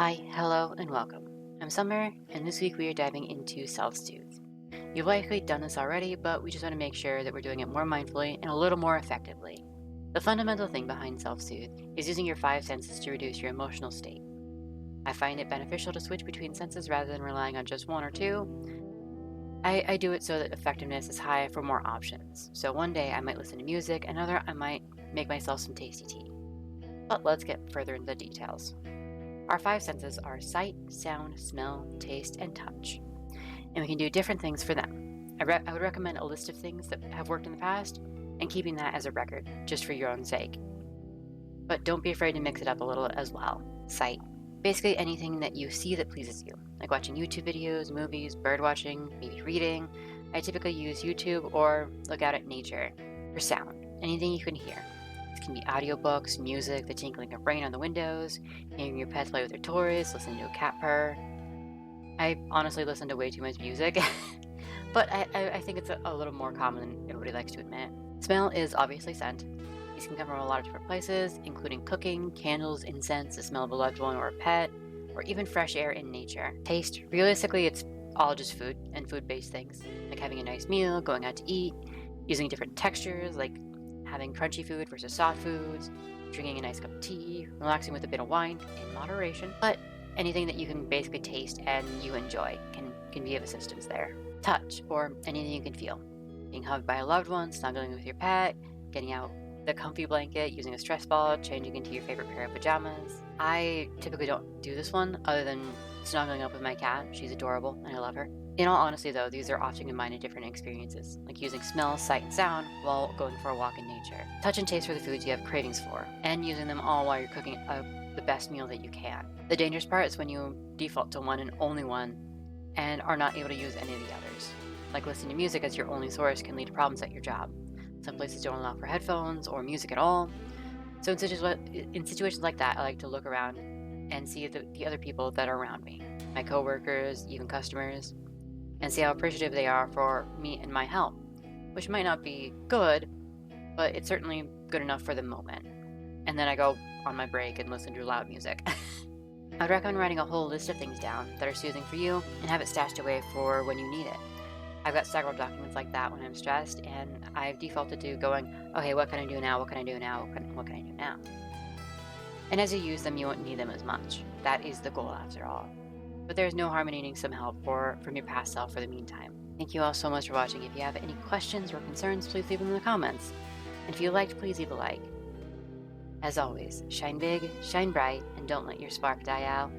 Hi, hello, and welcome. I'm Summer, and this week we are diving into self-soothe. You've likely done this already, but we just want to make sure that we're doing it more mindfully and a little more effectively. The fundamental thing behind self-soothe is using your five senses to reduce your emotional state. I find it beneficial to switch between senses rather than relying on just one or two. I do it so that effectiveness is high for more options. So one day I might listen to music, another I might make myself some tasty tea. But let's get further into the details. Our five senses are sight, sound, smell, taste, and touch, and we can do different things for them. I would recommend a list of things that have worked in the past and keeping that as a record, just for your own sake. But don't be afraid to mix it up a little as well. Sight. Basically anything that you see that pleases you, like watching YouTube videos, movies, bird watching, maybe reading. I typically use YouTube or look out at nature. For sound, anything you can hear. This can be audiobooks, music, the tinkling of rain on the windows, hearing your pet play with their toys, listening to a cat purr. I honestly listen to way too much music, but I think it's a little more common than everybody likes to admit. Smell is obviously scent. These can come from a lot of different places, including cooking, candles, incense, the smell of a loved one or a pet, or even fresh air in nature. Taste, realistically, it's all just food and food-based things, like having a nice meal, going out to eat, using different textures, like having crunchy food versus soft foods, drinking a nice cup of tea, relaxing with a bit of wine in moderation. But anything that you can basically taste and you enjoy can be of assistance there. Touch, or anything you can feel. Being hugged by a loved one, snuggling with your pet, getting out the comfy blanket, using a stress ball, changing into your favorite pair of pajamas. I typically don't do this one other than snuggling up with my cat. She's adorable and I love her. In all honesty though, these are often combined in different experiences, like using smell, sight, and sound while going for a walk in nature. Touch and taste for the foods you have cravings for, and using them all while you're cooking the best meal that you can. The dangerous part is when you default to one and only one and are not able to use any of the others. Like listening to music as your only source can lead to problems at your job. Some places don't allow for headphones or music at all. So in situations like that, I like to look around and see the other people that are around me, my coworkers, even customers, and see how appreciative they are for me and my help, which might not be good, but it's certainly good enough for the moment. And then I go on my break and listen to loud music. I'd recommend writing a whole list of things down that are soothing for you and have it stashed away for when you need it. I've got several documents like that when I'm stressed, and I've defaulted to going, okay, what can I do now? What can I do now? What can I do now? And as you use them, you won't need them as much. That is the goal after all. But there's no harm in needing some help from your past self for the meantime. Thank you all so much for watching. If you have any questions or concerns, please leave them in the comments. And if you liked, please leave a like. As always, shine big, shine bright, and don't let your spark die out.